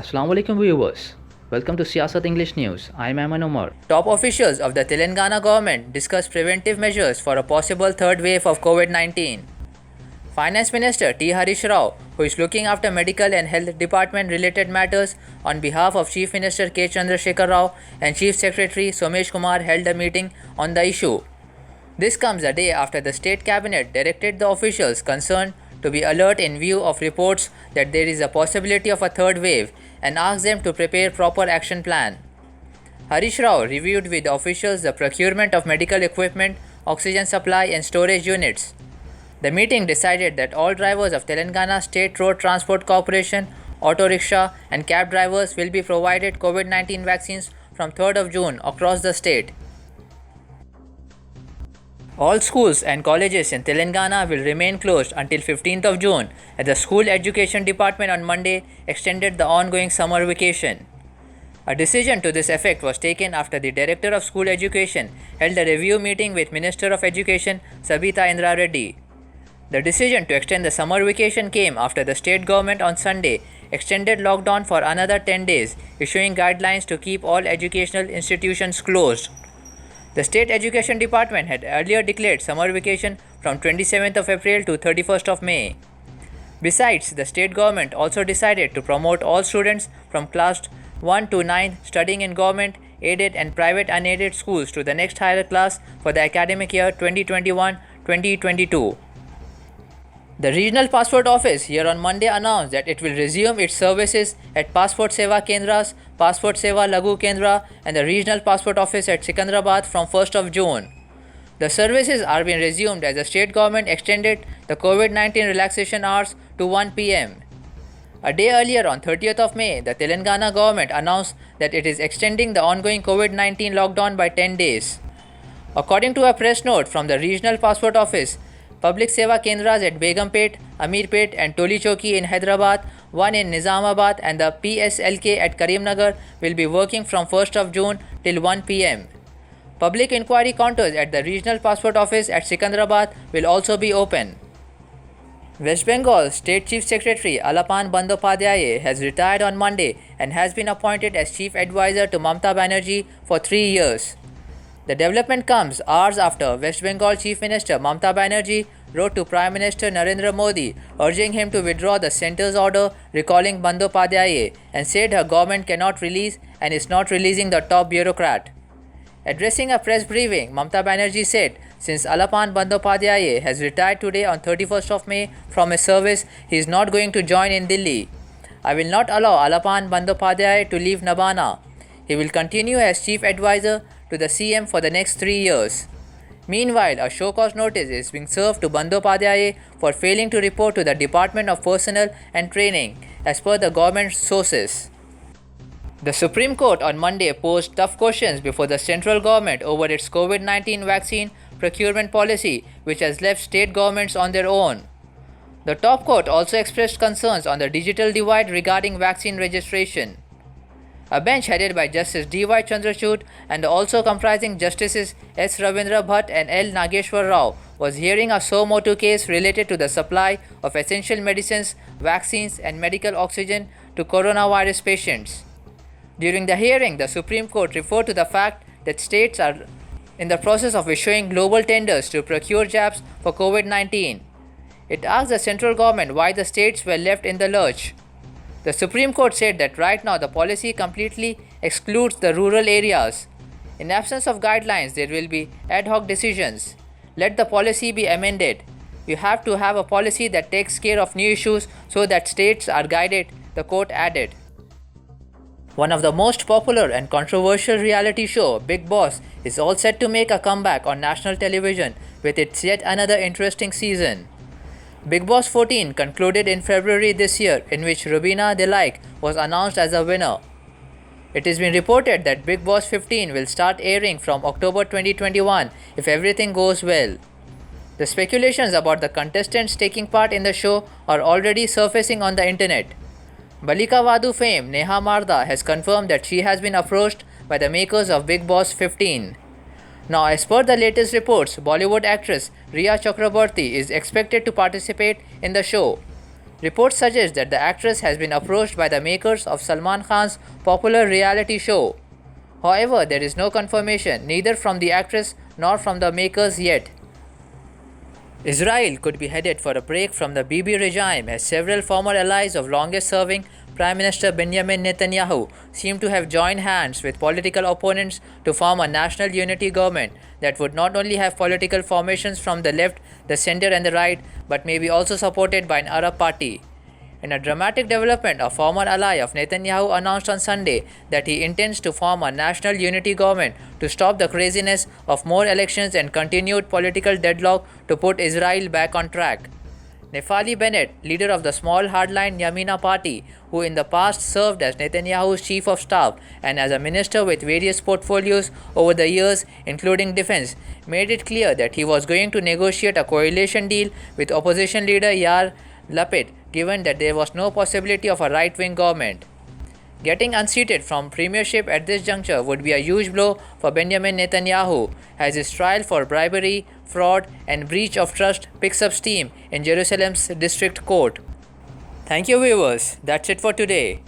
Assalamu alaikum viewers. Welcome to Siyasat English News. I am Ayman Omar. Top officials of the Telangana government discuss preventive measures for a possible third wave of COVID-19. Finance Minister T. Harish Rao, who is looking after medical and health department related matters on behalf of Chief Minister K. Chandrasekhar Rao and Chief Secretary Somesh Kumar, held a meeting on the issue. This comes a day after the state cabinet directed the officials concerned to be alert in view of reports that there is a possibility of a third wave and asked them to prepare proper action plan. Harish Rao reviewed with officials the procurement of medical equipment, oxygen supply and storage units. The meeting decided that all drivers of Telangana State Road Transport Corporation, auto rickshaw and cab drivers will be provided COVID-19 vaccines from 3rd of June across the state. All schools and colleges in Telangana will remain closed until 15th of June as the School Education Department on Monday extended the ongoing summer vacation. A decision to this effect was taken after the Director of School Education held a review meeting with Minister of Education Sabita Indra Reddy. The decision to extend the summer vacation came after the state government on Sunday extended lockdown for another 10 days, issuing guidelines to keep all educational institutions closed. The State Education Department had earlier declared summer vacation from 27th of April to 31st of May. Besides, the state government also decided to promote all students from class 1 to 9 studying in government, aided and private unaided schools to the next higher class for the academic year 2021-2022. The Regional Passport Office here on Monday announced that it will resume its services at Passport Seva Kendras, Passport Seva Lagu Kendra and the Regional Passport Office at Sikandrabad from 1st of June. The services are being resumed as the state government extended the COVID-19 relaxation hours to 1 pm. A day earlier, on 30th of May, the Telangana government announced that it is extending the ongoing COVID-19 lockdown by 10 days. According to a press note from the Regional Passport Office, Public Seva Kendras at Begumpet, Amirpet and Toli Chowki in Hyderabad, one in Nizamabad and the PSLK at Karimnagar will be working from 1st of June till 1 pm. Public inquiry counters at the Regional Passport Office at Sikandrabad will also be open. West Bengal State Chief Secretary Alapan Bandyopadhyay has retired on Monday and has been appointed as Chief Advisor to Mamata Banerjee for 3 years. The development comes hours after West Bengal Chief Minister Mamata Banerjee wrote to Prime Minister Narendra Modi urging him to withdraw the centre's order recalling Bandyopadhyay and said her government cannot release and is not releasing the top bureaucrat. Addressing a press briefing, Mamata Banerjee said, since Alapan Bandyopadhyay has retired today on 31st of May from his service, he is not going to join in Delhi. I will not allow Alapan Bandyopadhyay to leave Nabana. He will continue as Chief Advisor to the CM for the next 3 years. Meanwhile, a show cause notice is being served to Bandyopadhyay for failing to report to the Department of Personnel and Training, as per the government sources. The Supreme Court on Monday posed tough questions before the central government over its COVID-19 vaccine procurement policy, which has left state governments on their own. The top court also expressed concerns on the digital divide regarding vaccine registration. A bench headed by Justice D.Y. Chandrachud and also comprising Justices S. Ravindra Bhatt and L. Nageshwar Rao was hearing a suo motu case related to the supply of essential medicines, vaccines and medical oxygen to coronavirus patients. During the hearing, the Supreme Court referred to the fact that states are in the process of issuing global tenders to procure jabs for COVID-19. It asked the central government why the states were left in the lurch. The Supreme Court said that right now the policy completely excludes the rural areas. In absence of guidelines, there will be ad hoc decisions. Let the policy be amended. You have to have a policy that takes care of new issues so that states are guided, the court added. One of the most popular and controversial reality show, Bigg Boss, is all set to make a comeback on national television with its yet another interesting season. Bigg Boss 14 concluded in February this year, in which Rubina Delaik was announced as a winner. It has been reported that Bigg Boss 15 will start airing from October 2021 if everything goes well. The speculations about the contestants taking part in the show are already surfacing on the internet. Balika Vadu fame Neha Marda has confirmed that she has been approached by the makers of Bigg Boss 15. Now, as per the latest reports, Bollywood actress Riya Chakraborty is expected to participate in the show. Reports suggest that the actress has been approached by the makers of Salman Khan's popular reality show. However, there is no confirmation neither from the actress nor from the makers yet. Israel could be headed for a break from the Bibi regime as several former allies of longest-serving Prime Minister Benjamin Netanyahu seem to have joined hands with political opponents to form a national unity government that would not only have political formations from the left, the center and the right, but may be also supported by an Arab party. In a dramatic development, a former ally of Netanyahu announced on Sunday that he intends to form a national unity government to stop the craziness of more elections and continued political deadlock to put Israel back on track. Naftali Bennett, leader of the small hardline Yamina party, who in the past served as Netanyahu's chief of staff and as a minister with various portfolios over the years, including defense, made it clear that he was going to negotiate a coalition deal with opposition leader Yair Lapid, given that there was no possibility of a right-wing government. Getting unseated from premiership at this juncture would be a huge blow for Benjamin Netanyahu, as his trial for bribery, fraud, and breach of trust picks up steam in Jerusalem's district court. Thank you, viewers. That's it for today.